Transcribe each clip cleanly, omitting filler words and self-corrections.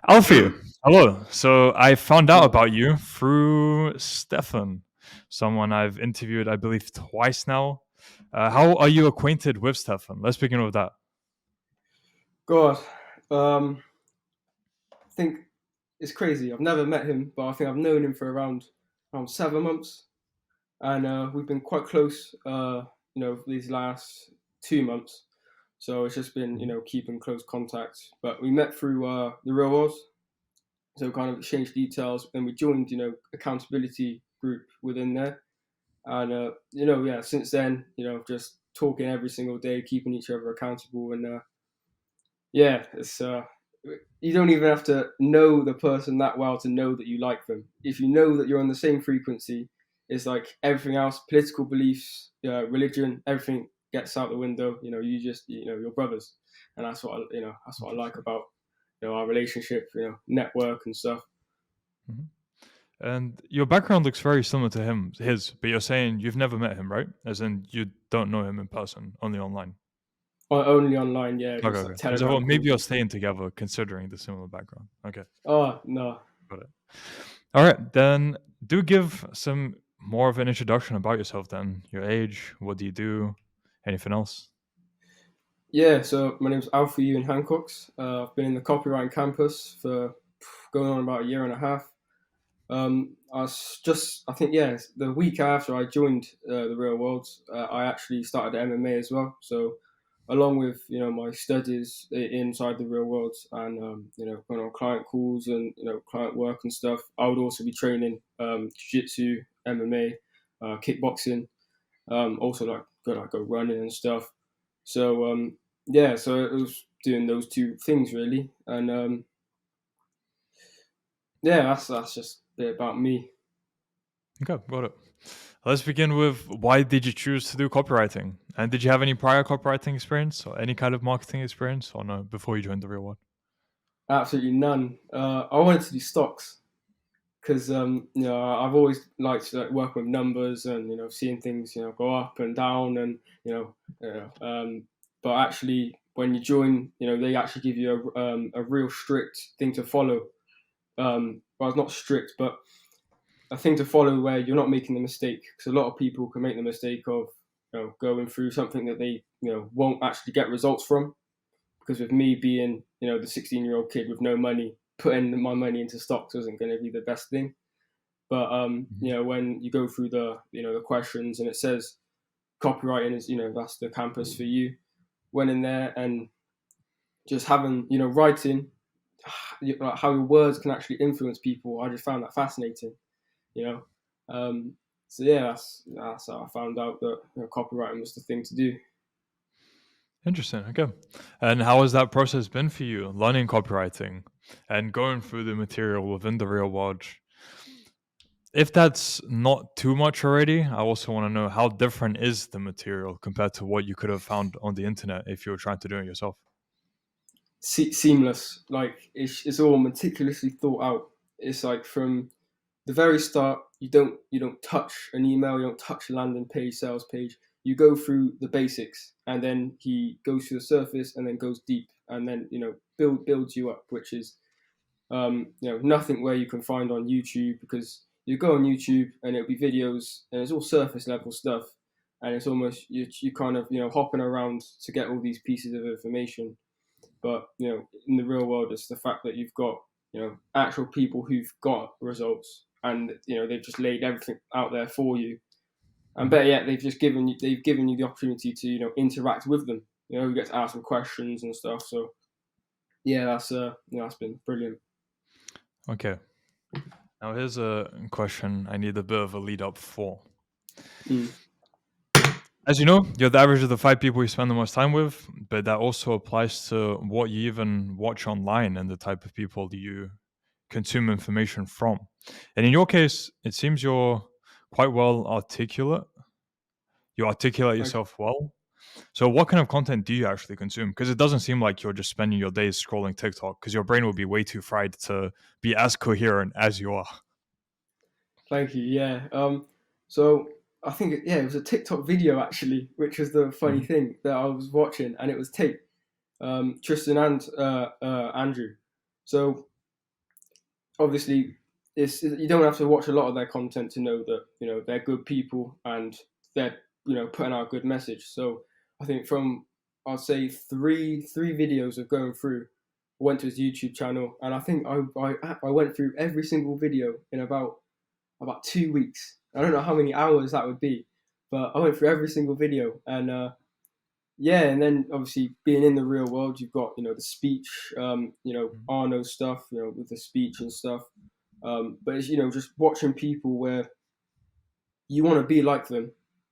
Alfie, hello. So I found out about you through Stefan, someone I've interviewed, I believe, twice now. How are you acquainted with Stefan? Let's begin with that. God, I think it's crazy. I've never met him, but I think I've known him for around 7 months, and we've been quite close. These last 2 months. So it's just been keeping close contact. But we met through the real world, so kind of exchanged details. Then we joined accountability group within there, and yeah. Since then, just talking every single day, keeping each other accountable, and yeah, it's you don't even have to know the person that well to know that you like them. If you know that you're on the same frequency, it's like everything else, political beliefs, religion, everything gets out the window. You just you're brothers, and that's what I like about our relationship, network and stuff. Mhm. And your background looks very similar to his, but you're saying you've never met him, right? As in you don't know him in person, only online. Only online, yeah, Okay, just like okay. Because I Telegram thought maybe calls you're and stuff. staying together considering the similar background. Okay, Oh no, got it. All right, then do give some more of an introduction about yourself then. Your age, what do you do, anything else? yeah. So my name's Alfie Ewan Hancocks. I've been in the copywriting campus for going on about a year and a half. I think, yeah, the week after I joined the real world, I actually started MMA as well. So, along with my studies inside the real world and going on client calls and client work and stuff, I would also be training jiu-jitsu, MMA, kickboxing, also go running and stuff. So yeah, so it was doing those two things really, and yeah, that's just a bit about me. Okay, got it. Let's begin with why did you choose to do copywriting? And did you have any prior copywriting experience or any kind of marketing experience or no before you joined the real world? Absolutely none. I wanted to do stocks because I've always liked to work with numbers and seeing things go up and down and but actually when you join they actually give you a real strict thing to follow. Well, it's not strict, but a thing to follow where you're not making the mistake because a lot of people can make the mistake of going through something that they won't actually get results from. Because with me being the 16-year-old kid with no money, putting my money into stocks wasn't going to be the best thing. But Mhm. when you go through the questions and it says copywriting is that's the campus for you, went in there and just having writing, like how your words can actually influence people. I just found that fascinating. You know, so yeah, that's how I found out that copywriting was the thing to do. Interesting. Okay. And how has that process been for you, learning copywriting and going through the material within the real world? If that's not too much already, I also want to know how different is the material compared to what you could have found on the internet if you were trying to do it yourself. Seamless, like it's all meticulously thought out. It's like from the very start, you don't touch an email, you don't touch a landing page, sales page. You go through the basics, and then he goes to the surface, and then goes deep, and then builds you up, which is nothing where you can find on YouTube because you go on YouTube and it'll be videos and it's all surface level stuff, and it's almost you kind of hopping around to get all these pieces of information. But in the real world, it's the fact that you've got actual people who've got results, and they've just laid everything out there for you. And Mhm. better yet, they've given you the opportunity to interact with them. You get to ask them questions and stuff. So yeah, that's been brilliant. Okay. Now here's a question I need a bit of a lead up for. Mm. As you know, you're the average of the five people you spend the most time with, but that also applies to what you even watch online and the type of people that you consume information from. And in your case, it seems you're quite well articulate. You articulate Like, yourself well. So, what kind of content do you actually consume? Because it doesn't seem like you're just spending your days scrolling TikTok, because your brain would be way too fried to be as coherent as you are. thank you. Yeah. So I think it was a TikTok video actually, which was the funny Mhm. thing that I was watching, and it was tape. Tristan and Andrew. So obviously you don't have to watch a lot of their content to know that they're good people and they're putting out a good message. So I think from I'll say three videos of going through, went to his YouTube channel, and I think I went through every single video in about 2 weeks. I don't know how many hours that would be, but I went through every single video, and yeah, and then obviously being in the real world, you've got the speech, Arno stuff, with the speech and stuff. But it's just watching people where you want to be like them,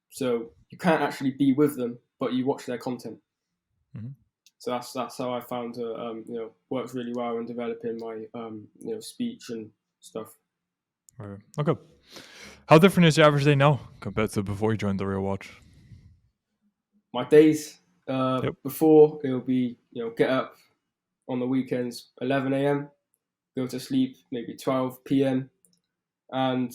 so you can't actually be with them, but you watch their content. Mm-hmm. So that's how I found works really well in developing my speech and stuff. Right. Okay. How different is your average day now compared to before you joined the real watch? My days Yep. before, it'll be get up on the weekends 11 a.m., go to sleep maybe 12 p.m., and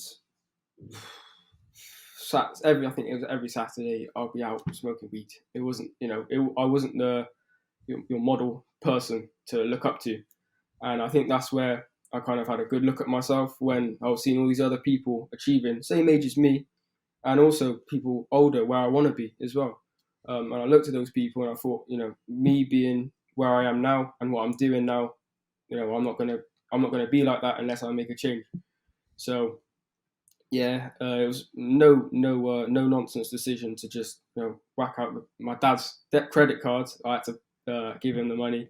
I think it was every Saturday I'll be out smoking weed. It wasn't I wasn't your model person to look up to, and I think that's where I kind of had a good look at myself when I was seeing all these other people achieving same age as me, and also people older where I want to be as well. And I looked at those people and I thought, me being where I am now and what I'm doing now, I'm not gonna be like that unless I make a change. So yeah, it was no nonsense decision to just whack out my dad's debt credit cards. I had to give him the money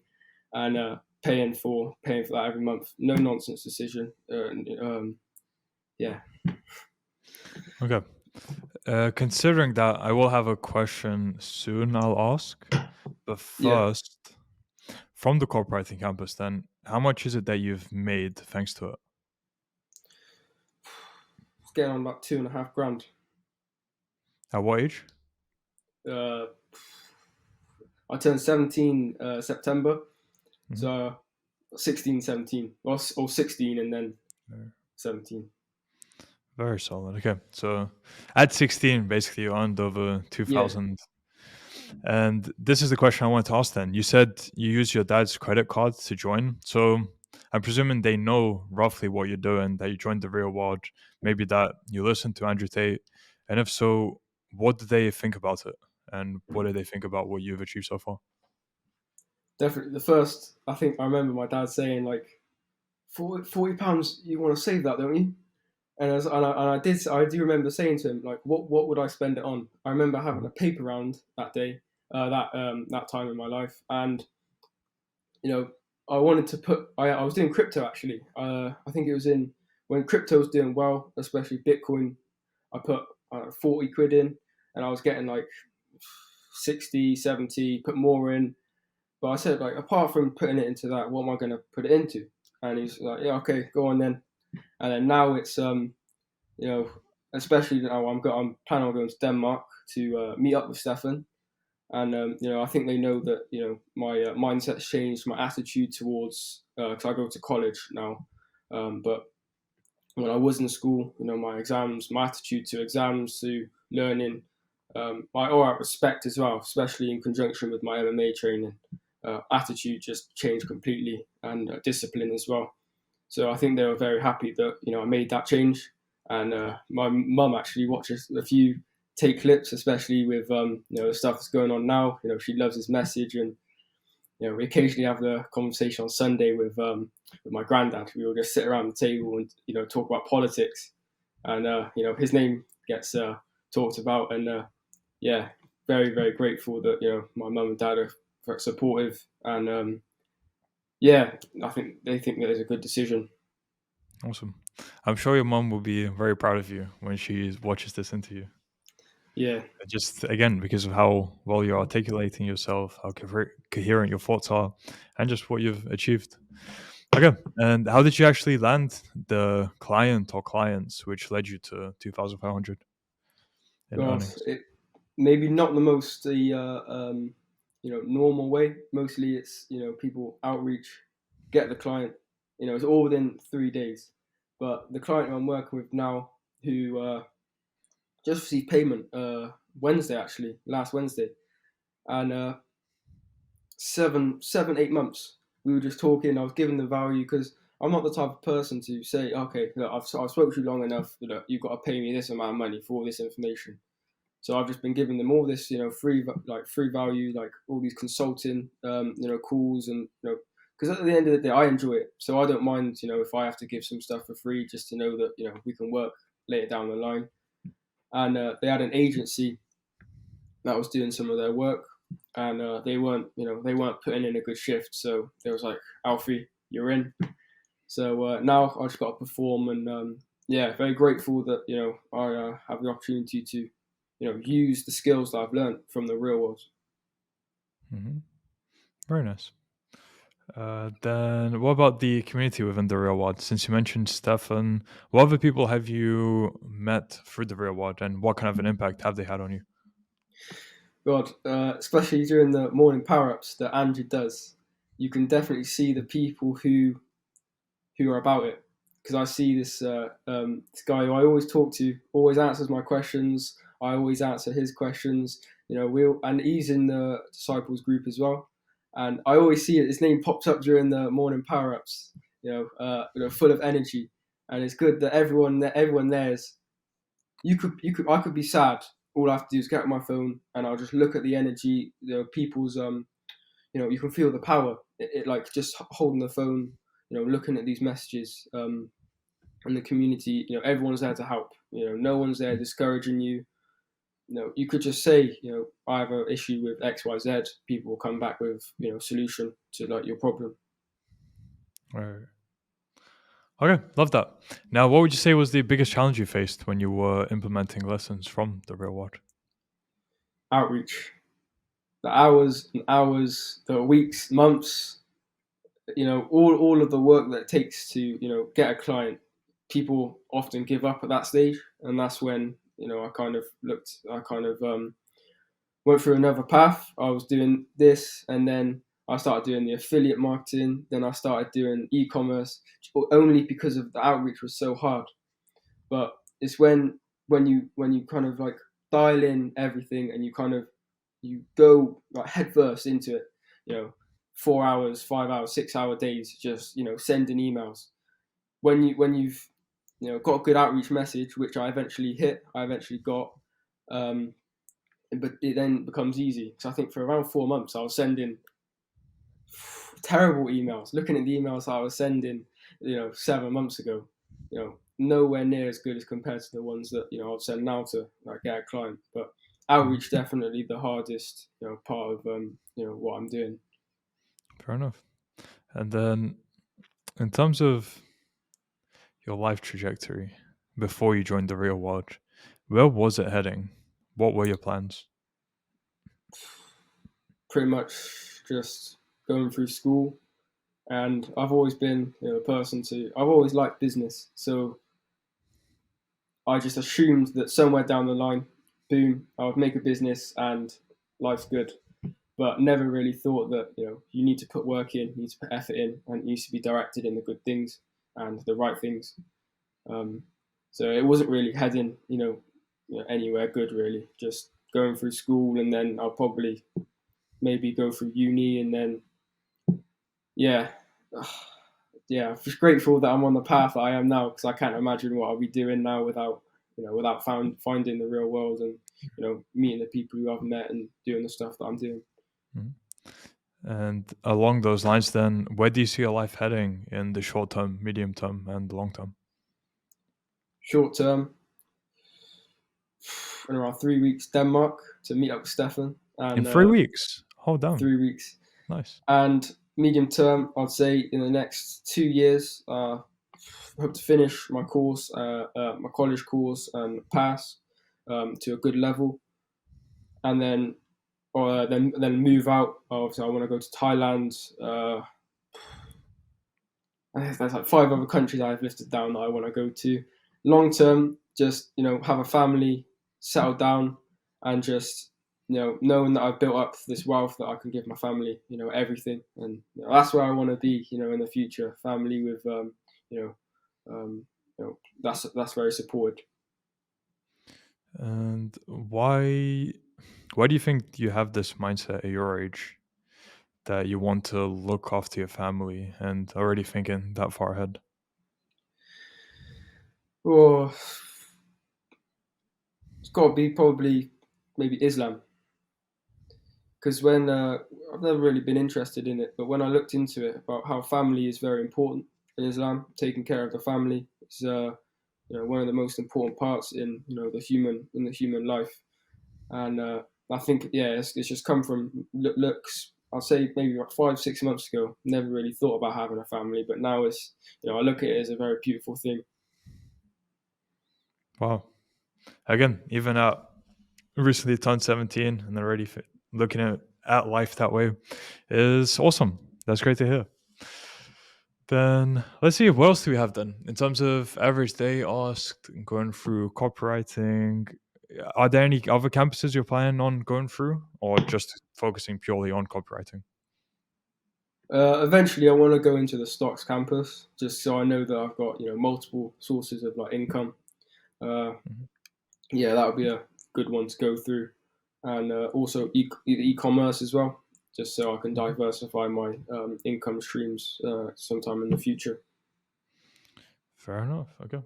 and paying for that every month. No nonsense decision. Yeah. Okay. Considering that, I will have a question soon I'll ask. But Yeah. first, from the copywriting campus, then, how much is it that you've made thanks to it? It's getting on about 2.5 grand. At what age? Uh, I turned 17 September, Mm-hmm. so 16, 17, or 16 and then Very, 17. very solid. Okay. So at 16, basically, you earned over Yeah, 2,000. And this is the question I wanted to ask then. You said you use your dad's credit card to join. So I'm presuming they know roughly what you're doing, that you joined the real world, maybe that you listened to Andrew Tate. And if so, what do they think about it? And what do they think about what you've achieved so far? definitely. The first, I think I remember my dad saying like, £40, you want to save that, don't you? And I do remember saying to him like, what would I spend it on? I remember having a paper round that day, that time in my life, and you know, I wanted to put. I was doing crypto actually. I think it was in when crypto was doing well, especially Bitcoin. I put 40 quid in, and I was getting like 60, 70. Put more in, but I said like, apart from putting it into that, what am I going to put it into? And he's like, yeah, okay, go on then. And then now it's you know, especially now I'm planning on going to Denmark to meet up with Stefan, and I think they know that my mindset's changed, my attitude towards because I go to college now, but when I was in school, my exams, my attitude to exams, to learning, my aura of respect as well, especially in conjunction with my MMA training, attitude just changed completely, and discipline as well. So I think they were very happy that I made that change, and my mum actually watches a few take clips, especially with the stuff that's going on now. She loves his message, and we occasionally have the conversation on Sunday with my granddad. We will just sit around the table and talk about politics, and his name gets talked about, and yeah, very very grateful that my mum and dad are very supportive, and yeah, I think they think that it's a good decision. Awesome. I'm sure your mom will be very proud of you when she watches this interview. Yeah, Just again, because of how well you're articulating yourself, how coherent your thoughts are, and just what you've achieved. Okay. And how did you actually land the client or clients which led you to 2,500 in well, earnings? it maybe not the most normal way. Mostly it's people outreach, get the client. It's all within 3 days. But the client I'm working with now, who just received payment Wednesday, actually last Wednesday, and 7, 8 months we were just talking. I was giving the value because I'm not the type of person to say, okay, look, I've spoke to you long enough. Look, you've got to pay me this amount of money for all this information. So I've just been giving them all this, free value, like all these consulting, calls, and because at the end of the day, I enjoy it. So I don't mind, if I have to give some stuff for free, just to know that we can work later down the line. And they had an agency that was doing some of their work, and they weren't putting in a good shift. So they was like, Alfie, you're in. So now I just got to perform, and very grateful that I have the opportunity to use the skills that I've learned from the real world. Mm-hmm. Very nice. Then what about the community within the real world? Since you mentioned Stefan, what other people have you met through the real world, and what kind of an impact have they had on you? God, especially during the morning power ups that Andrew does, you can definitely see the people who are about it. Because I see this guy who I always talk to, always answers my questions. I always answer his questions. And he's in the disciples group as well. And I always see it. His name pops up during the morning power ups. Full of energy, and it's good that everyone there's. I could be sad. All I have to do is get on my phone, and I'll just look at the energy, people's you can feel the power. It like just holding the phone, looking at these messages, and the community. Everyone's there to help. No one's there discouraging you. You could just say, I have an issue with X, Y, Z. People will come back with, solution to like your problem. Right. Okay, love that. Now, what would you say was the biggest challenge you faced when you were implementing lessons from the real world? Outreach, the hours and hours, the weeks, months, all of the work that it takes to get a client. People often give up at that stage, and that's when I kind of went through another path. I was doing this, and then I started doing the affiliate marketing. Then I started doing e-commerce, only because of the outreach was so hard. But it's when you kind of like dial in everything, and you go like headfirst into it. 4 hours, 5 hours, 6 hour days, just sending emails. When you've got a good outreach message, which I eventually got, but it then becomes easy. So I think for around 4 months, I was sending terrible emails. Looking at the emails I was sending, 7 months ago, nowhere near as good as compared to the ones that I'll send now to like get a client. But outreach definitely the hardest, part of what I'm doing. Fair enough. And then, in terms of your life trajectory before you joined the real world, where was it heading? What were your plans? Pretty much just going through school, and I've always been a person to. I've always liked business, so I just assumed that somewhere down the line, boom, I would make a business and life's good. But never really thought that you need to put work in, you need to put effort in, and it needs to be directed in the good things and the right things. Um, so it wasn't really heading anywhere good really. Just going through school, and then I'll probably maybe go through uni, and then yeah, yeah. I'm just grateful that I'm on the path that I am now, because I can't imagine what I'll be doing now without finding the real world, and meeting the people who I've met and doing the stuff that I'm doing. Mhm. And along those lines, then, where do you see your life heading in the short term, medium term, and the long term? Short term, in around 3 weeks, Denmark to meet up with Stefan, In and 3 weeks? Hold down. 3 weeks. Nice. And medium term, I'd say in the next 2 years, hope to finish my course, my college course, and pass to a good level, and then move out. Obviously, I want to go to Thailand. There's like 5 other countries I've listed down that I want to go to. Long term, just have a family, settle down, and just knowing that I've built up this wealth that I can give my family, everything, and that's where I want to be, in the future. Family with, you know, that's very supported. And why do you think you have this mindset at your age that you want to look after your family and already thinking that far ahead? Or it's got to be probably maybe Islam, because when I've never really been interested in it, but when I looked into it about how family is very important in Islam, taking care of the family is one of the most important parts in the human life. And I think it's just come from looks. I'll say maybe like 5 6 months ago. Never really thought about having a family, but now it's I look at it as a very beautiful thing. Wow. Again, even at recently turned 17 and already looking at life that way is awesome. That's great to hear. Then let's see, what else do we have then? In terms of average day asked, going through copywriting, are there any other campuses you're planning on going through or just focusing purely on copywriting? Eventually, I want to go into the stocks campus just so I know that I've got multiple sources of like income. Uh, Mhm. yeah, that would be a good one to go through, and also e-commerce as well, just so I can Mhm. diversify my income streams sometime in the future. Fair enough. Okay.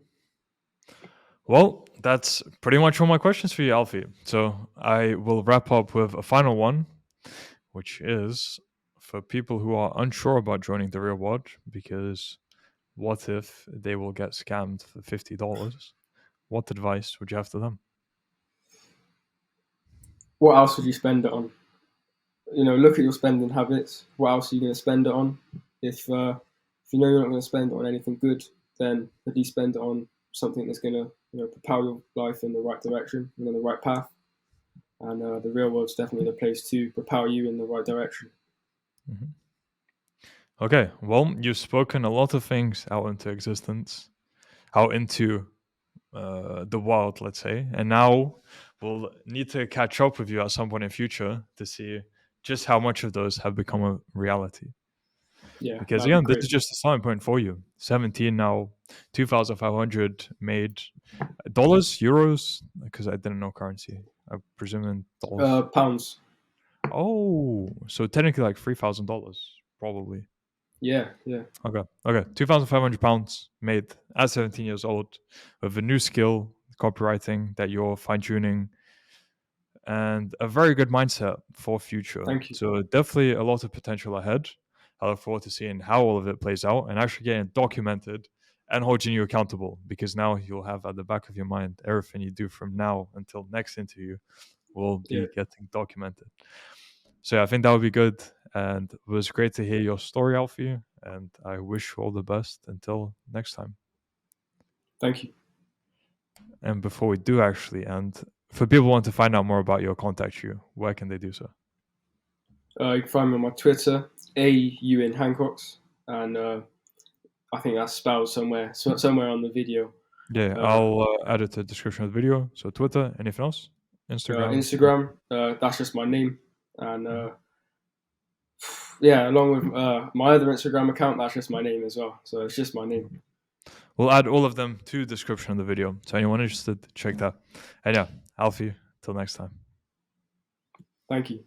Well, that's pretty much all my questions for you, Alfie. So I will wrap up with a final one, which is for people who are unsure about joining the real world, because what if they will get scammed for $50? What advice would you have to them? What else would you spend it on? Look at your spending habits. What else are you going to spend it on? If you know you're not going to spend it on anything good, then at least spend it on something that's going to propel your life in the right direction and in the right path. And the real world's definitely the place to propel you in the right direction. Mhm. Okay, well, you've spoken a lot of things out into existence, out into the world, let's say, and now we'll need to catch up with you at some point in future to see just how much of those have become a reality. Yeah, Because that'd be again, this great. is just a starting point for you. 17 now, 2,500 made dollars, euros, because I didn't know currency. I presume in dollars. Pounds. Oh, so technically like $3,000, probably. Yeah, yeah. Okay. £2,500 made at 17 years old with a new skill, copywriting, that you're fine tuning, and a very good mindset for future. Thank you. So definitely a lot of potential ahead. I look forward to seeing how all of it plays out and actually getting it documented and holding you accountable, because now you'll have at the back of your mind everything you do from now until next interview will Yeah, be getting documented. So yeah, I think that would be good. And it was great to hear your story, Alfie. And I wish you all the best until next time. thank you. And before we do actually end, for people who want to find out more about you or contact you, where can they do so? You can find me on my Twitter, AUN Hancocks, and I think that's spelled somewhere on the video. Yeah, Uh, I'll add it to the description of the video. So Twitter, anything else? Instagram. Instagram, that's just my name, and Mhm. yeah, along with my other Instagram account, that's just my name as well. So it's just my name. We'll add all of them to the description of the video. So anyone interested, check that. And yeah, Alfie, till next time. Thank you.